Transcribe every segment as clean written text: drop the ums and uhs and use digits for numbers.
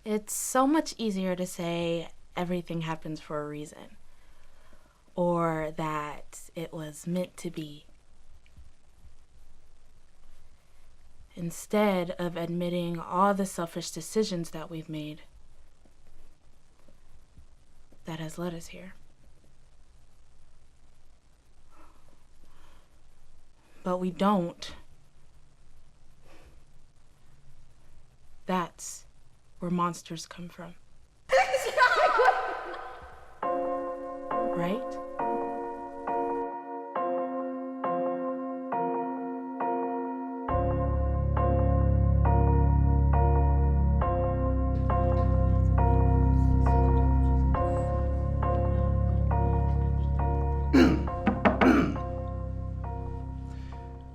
It's so much easier to say everything happens for a reason, or that it was meant to be, instead of admitting all the selfish decisions that we've made that has led us here. But we don't. That's where monsters come from. Right?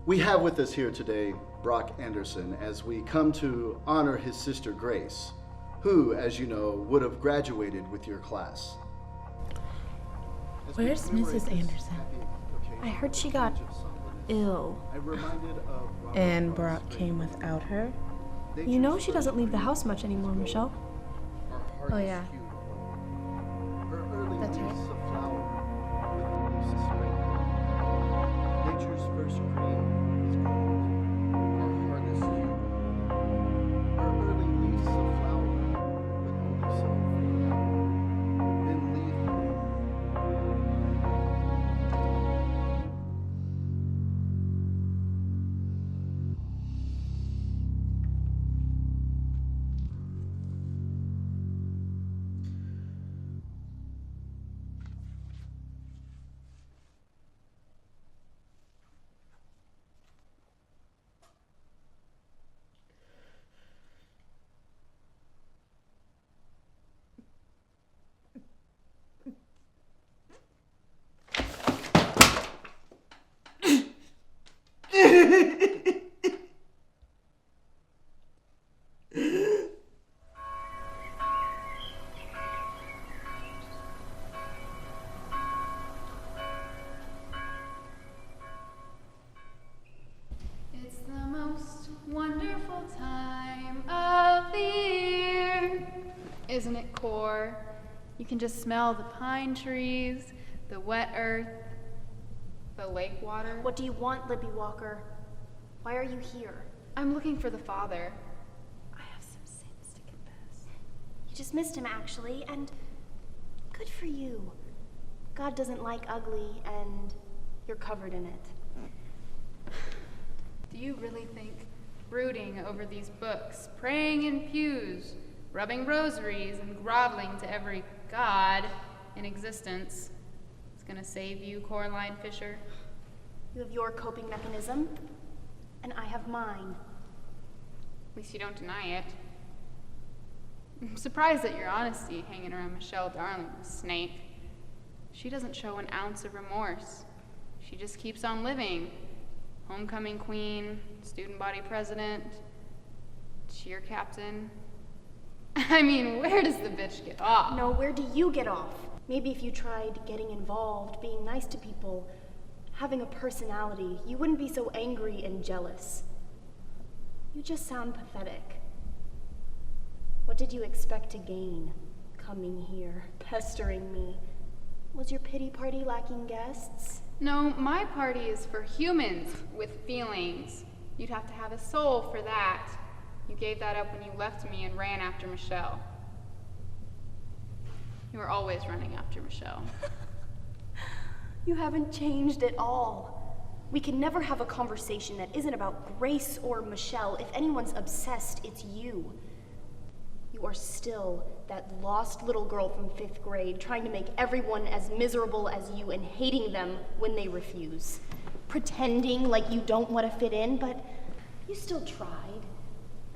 We have with us here today Brock Anderson as we come to honor his sister Grace, who, as you know, would have graduated with your class. Where's Mrs. Anderson? I heard she got ill. And Brock came without her? You know she doesn't leave the house much anymore, Michelle. Oh yeah. That's right. Nature's first cream is gold. Our hardest hue. Our early leaves of flower with only so few. Then leave It's the most wonderful time of the year, isn't it, Core? You can just smell the pine trees, the wet earth, the lake water. What do you want, Libby Walker? Why are you here? I'm looking for the father. I have some sins to confess. You just missed him, actually, and good for you. God doesn't like ugly, and you're covered in it. Do you really think brooding over these books, praying in pews, rubbing rosaries, and groveling to every god in existence is going to save you, Coraline Fisher? You have your coping mechanism, and I have mine. At least you don't deny it. I'm surprised at your honesty hanging around Michelle Darling, the snake. She doesn't show an ounce of remorse. She just keeps on living. Homecoming queen, student body president, cheer captain. I mean, where does the bitch get off? No, where do you get off? Maybe if you tried getting involved, being nice to people, having a personality, you wouldn't be so angry and jealous. You just sound pathetic. What did you expect to gain coming here, pestering me? Was your pity party lacking guests? No, my party is for humans with feelings. You'd have to have a soul for that. You gave that up when you left me and ran after Michelle. You were always running after Michelle. You haven't changed at all. We can never have a conversation that isn't about Grace or Michelle. If anyone's obsessed, it's you. You are still that lost little girl from 5th grade, trying to make everyone as miserable as you and hating them when they refuse. Pretending like you don't want to fit in, but you still tried.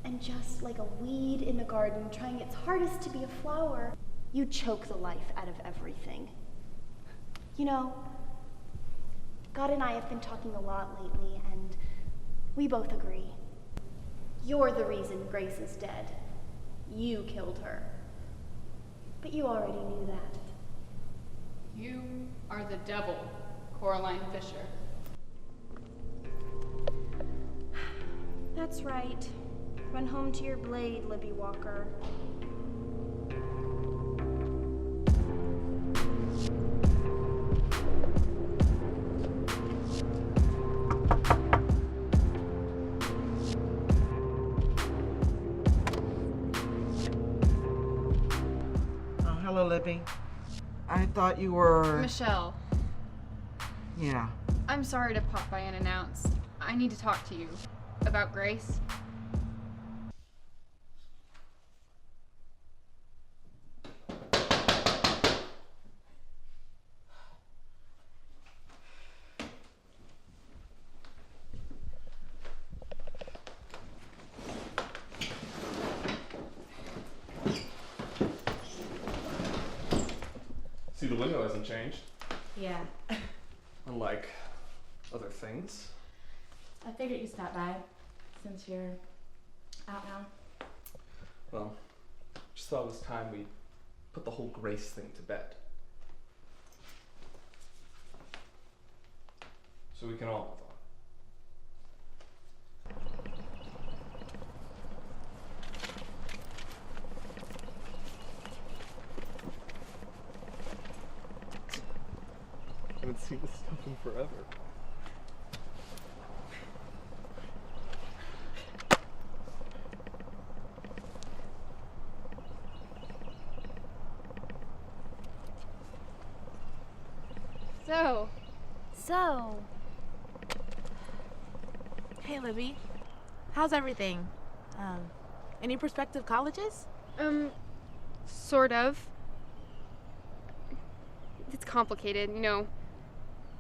And just like a weed in the garden, trying its hardest to be a flower, you choke the life out of everything. You know, God and I have been talking a lot lately, and we both agree. You're the reason Grace is dead. You killed her. But you already knew that. You are the devil, Coraline Fisher. That's right. Run home to your blade, Libby Walker. Libby. I thought you were... Michelle, Yeah. I'm sorry to pop by unannounced. I need to talk to you about Grace. See, the window hasn't changed, Yeah. unlike other things. I figured you'd stop by since you're out now. Well, just thought it was time we put the whole Grace thing to bed. So we can all move on. I haven't seen this stuff in forever. So, Hey, Libby. How's everything? Any prospective colleges? Sort of. It's complicated, you know,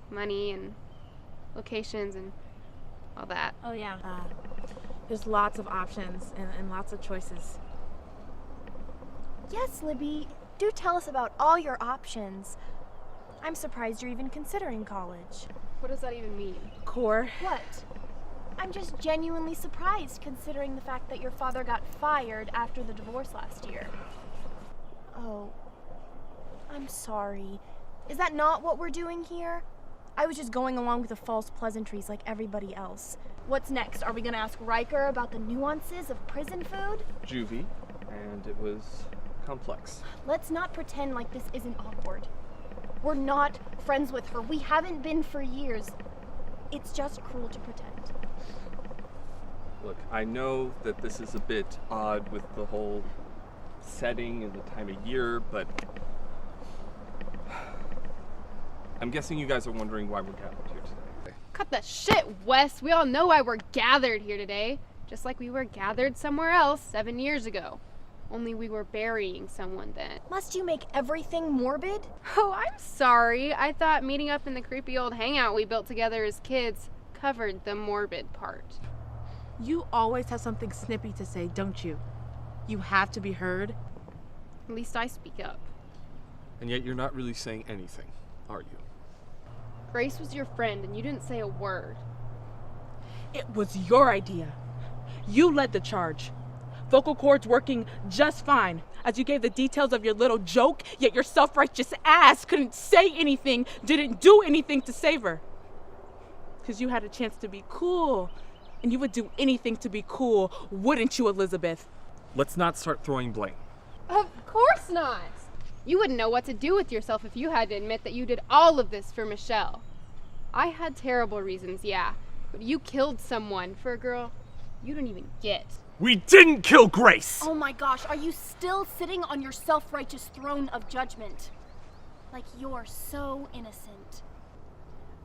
money and locations and all that. Oh, yeah. There's lots of options and lots of choices. yes, Libby, do tell us about all your options. I'm surprised you're even considering college. What does that even mean? Core. What? I'm just genuinely surprised considering the fact that your father got fired after the divorce last year. Oh, I'm sorry. Is that not what we're doing here? I was just going along with the false pleasantries like everybody else. What's next? Are we gonna ask Riker about the nuances of prison food? Juvie, and it was complex. Let's not pretend like this isn't awkward. We're not friends with her. We haven't been for years. It's just cruel to pretend. Look, I know that this is a bit odd with the whole setting and the time of year, but I'm guessing you guys are wondering why we're gathered here today. Cut the shit, Wes. We all know why we're gathered here today. Just like we were gathered somewhere else 7 years ago. Only we were burying someone then. Must you make everything morbid? Oh, I'm sorry. I thought meeting up in the creepy old hangout we built together as kids covered the morbid part. You always have something snippy to say, don't you? You have to be heard. At least I speak up. And yet you're not really saying anything, are you? Grace was your friend and you didn't say a word. It was your idea. You led the charge. Vocal cords working just fine as you gave the details of your little joke, yet your self-righteous ass couldn't say anything, didn't do anything to save her. Because you had a chance to be cool, and you would do anything to be cool, wouldn't you, Elizabeth? Let's not start throwing blame. Of course not! You wouldn't know what to do with yourself if you had to admit that you did all of this for Michelle. I had terrible reasons, yeah, but you killed someone for a girl you don't even get. We didn't kill Grace! Oh my gosh, are you still sitting on your self-righteous throne of judgment? Like you're so innocent.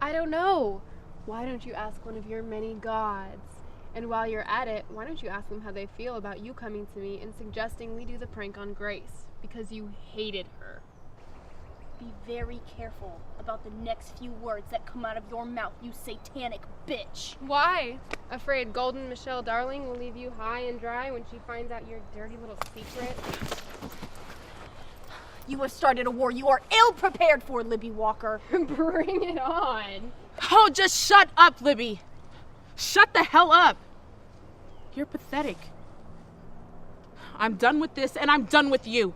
I don't know. Why don't you ask one of your many gods? And while you're at it, why don't you ask them how they feel about you coming to me and suggesting we do the prank on Grace? Because you hated her. Be very careful about the next few words that come out of your mouth, you satanic bitch. Why? Afraid Golden Michelle Darling will leave you high and dry when she finds out your dirty little secret? You have started a war you are ill-prepared for, Libby Walker. Bring it on. Oh, just shut up, Libby. Shut the hell up. You're pathetic. I'm done with this, and I'm done with you.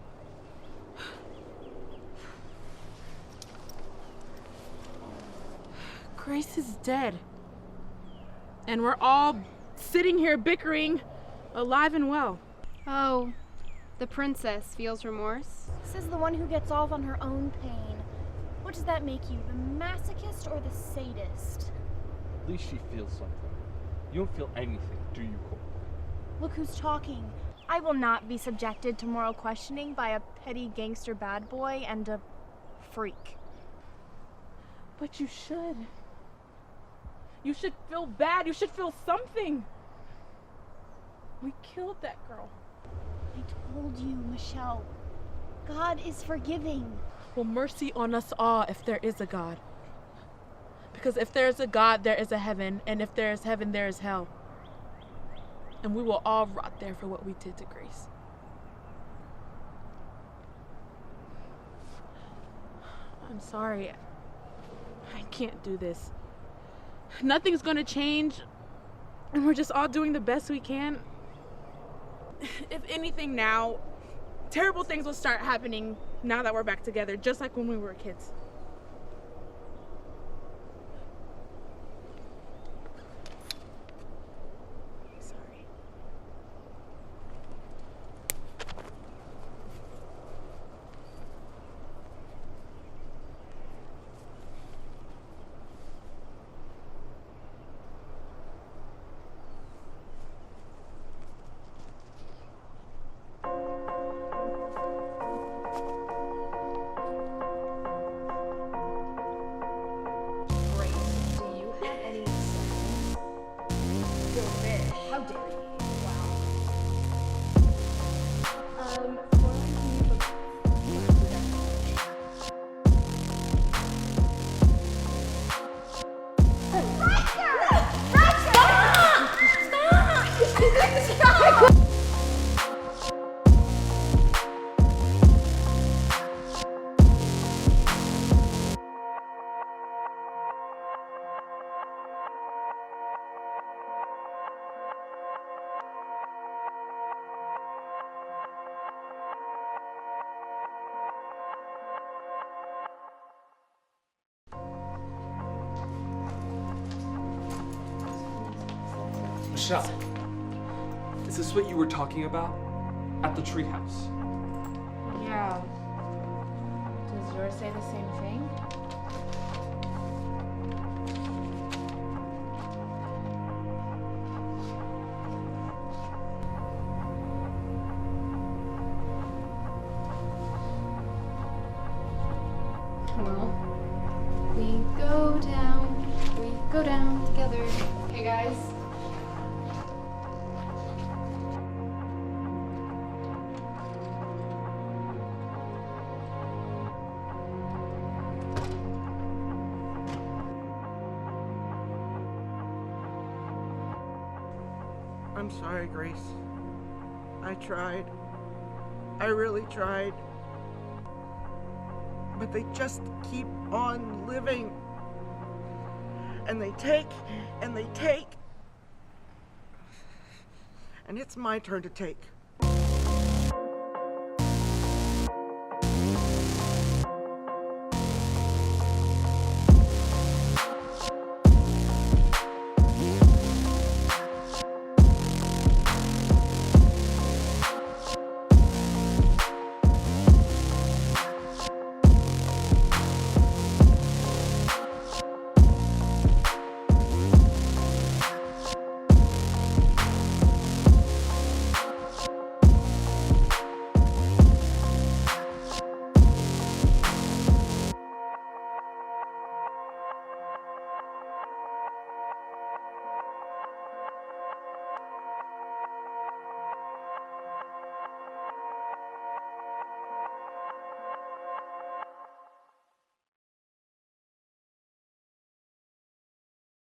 Grace is dead. And we're all sitting here bickering, alive and well. Oh, the princess feels remorse? Says the one who gets off on her own pain. What does that make you, the masochist or the sadist? At least she feels something. You don't feel anything, do you, Cole? Look who's talking. I will not be subjected to moral questioning by a petty gangster bad boy and a freak. But you should. You should feel bad. You should feel something. We killed that girl. I told you, Michelle. God is forgiving. Well, mercy on us all if there is a God. Because if there is a God, there is a heaven. And if there is heaven, there is hell. And we will all rot there for what we did to Grace. I'm sorry. I can't do this. Nothing's gonna change. And we're just all doing the best we can. If anything now, terrible things will start happening now that we're back together, just like when we were kids. Sorry. Michelle, is this what you were talking about? At the treehouse? Yeah. Does yours say the same thing? Well, we go down together. Hey guys. I'm sorry, Grace. I tried. I really tried. But they just keep on living. And they take, and they take. And it's my turn to take.